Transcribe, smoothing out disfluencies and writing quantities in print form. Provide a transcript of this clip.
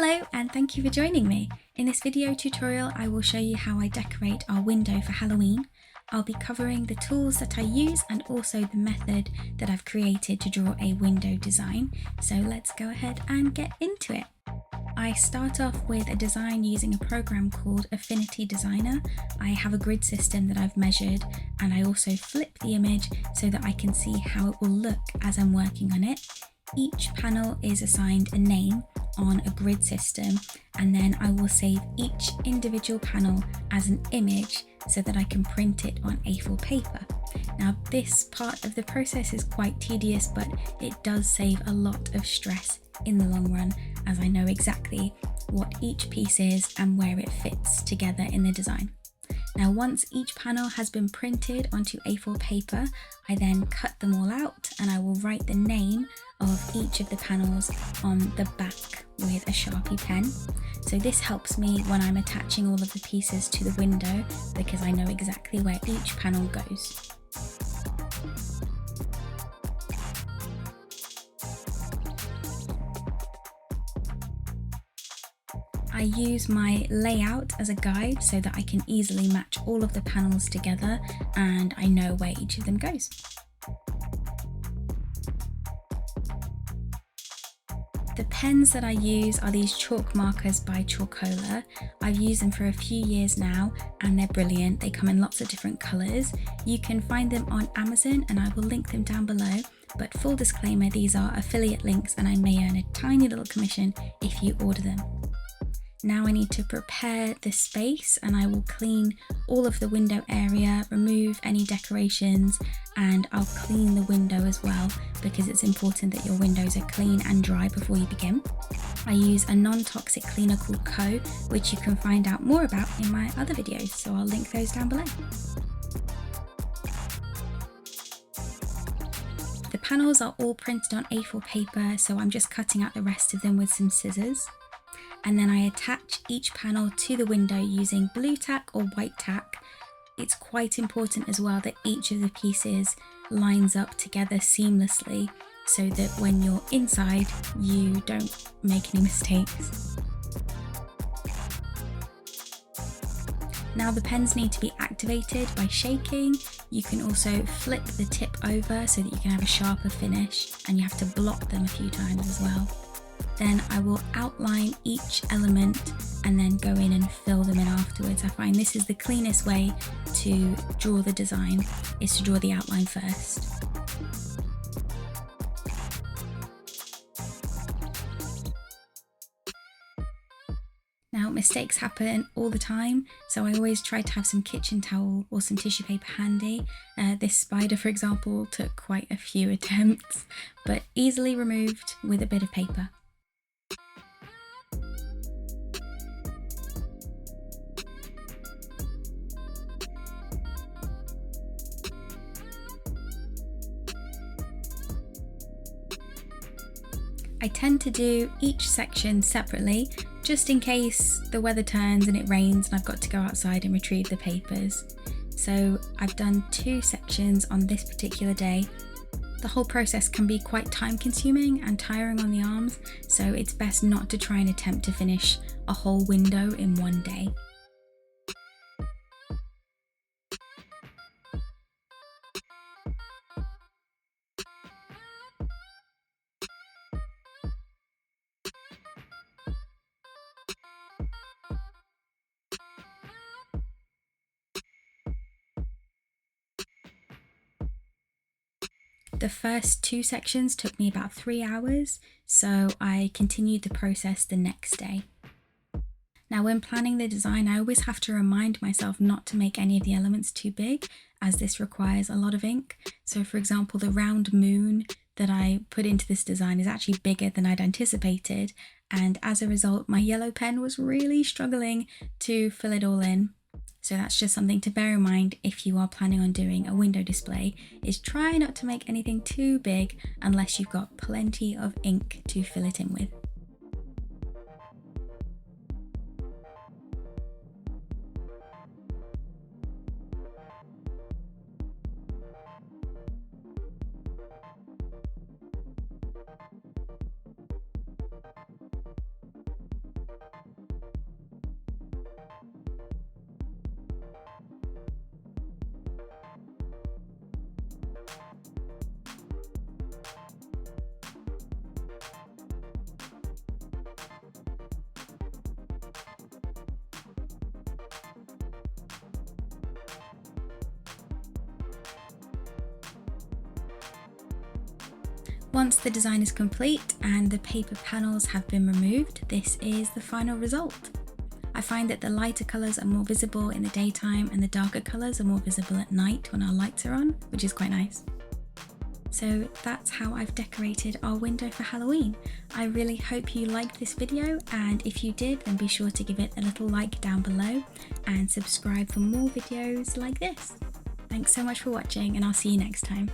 Hello and thank you for joining me. In this video tutorial I will show you how I decorate our window for Halloween. I'll be covering the tools that I use and also the method that I've created to draw a window design. So let's go ahead and get into it. I start off with a design using a program called Affinity Designer. I have a grid system that I've measured and I also flip the image so that I can see how it will look as I'm working on it. Each panel is assigned a name on a grid system, and then I will save each individual panel as an image so that I can print it on A4 paper. Now this part of the process is quite tedious, but it does save a lot of stress in the long run, as I know exactly what each piece is and where it fits together in the design. Now once each panel has been printed onto A4 paper, I then cut them all out and I will write the name of each of the panels on the back with a Sharpie pen. So this helps me when I'm attaching all of the pieces to the window because I know exactly where each panel goes. I use my layout as a guide so that I can easily match all of the panels together and I know where each of them goes. The pens that I use are these chalk markers by Chalkola. I've used them for a few years now and they're brilliant. They come in lots of different colours. You can find them on Amazon and I will link them down below. But full disclaimer, these are affiliate links and I may earn a tiny little commission if you order them. Now I need to prepare the space and I will clean all of the window area, remove any decorations, and I'll clean the window as well because it's important that your windows are clean and dry before you begin. I use a non-toxic cleaner called Koh, which you can find out more about in my other videos, so I'll link those down below. The panels are all printed on A4 paper, so I'm just cutting out the rest of them with some scissors. And then I attach each panel to the window using blue tack or white tack. It's quite important as well that each of the pieces lines up together seamlessly so that when you're inside you don't make any mistakes. Now the pens need to be activated by shaking. You can also flip the tip over so that you can have a sharper finish, and you have to block them a few times as well. Then I will outline each element and then go in and fill them in afterwards. I find this is the cleanest way to draw the design, is to draw the outline first. Now mistakes happen all the time, so I always try to have some kitchen towel or some tissue paper handy. This spider, for example, took quite a few attempts, but easily removed with a bit of paper. I tend to do each section separately, just in case the weather turns and it rains and I've got to go outside and retrieve the papers. So I've done 2 sections on this particular day. The whole process can be quite time consuming and tiring on the arms, so it's best not to try and attempt to finish a whole window in one day. The first 2 sections took me about 3 hours, so I continued the process the next day. Now when planning the design, I always have to remind myself not to make any of the elements too big, as this requires a lot of ink. So for example, the round moon that I put into this design is actually bigger than I'd anticipated, and as a result my yellow pen was really struggling to fill it all in. So that's just something to bear in mind if you are planning on doing a window display, is try not to make anything too big unless you've got plenty of ink to fill it in with. Once the design is complete and the paper panels have been removed, this is the final result. I find that the lighter colours are more visible in the daytime and the darker colours are more visible at night when our lights are on, which is quite nice. So that's how I've decorated our window for Halloween. I really hope you liked this video, and if you did, then be sure to give it a little like down below and subscribe for more videos like this. Thanks so much for watching, and I'll see you next time.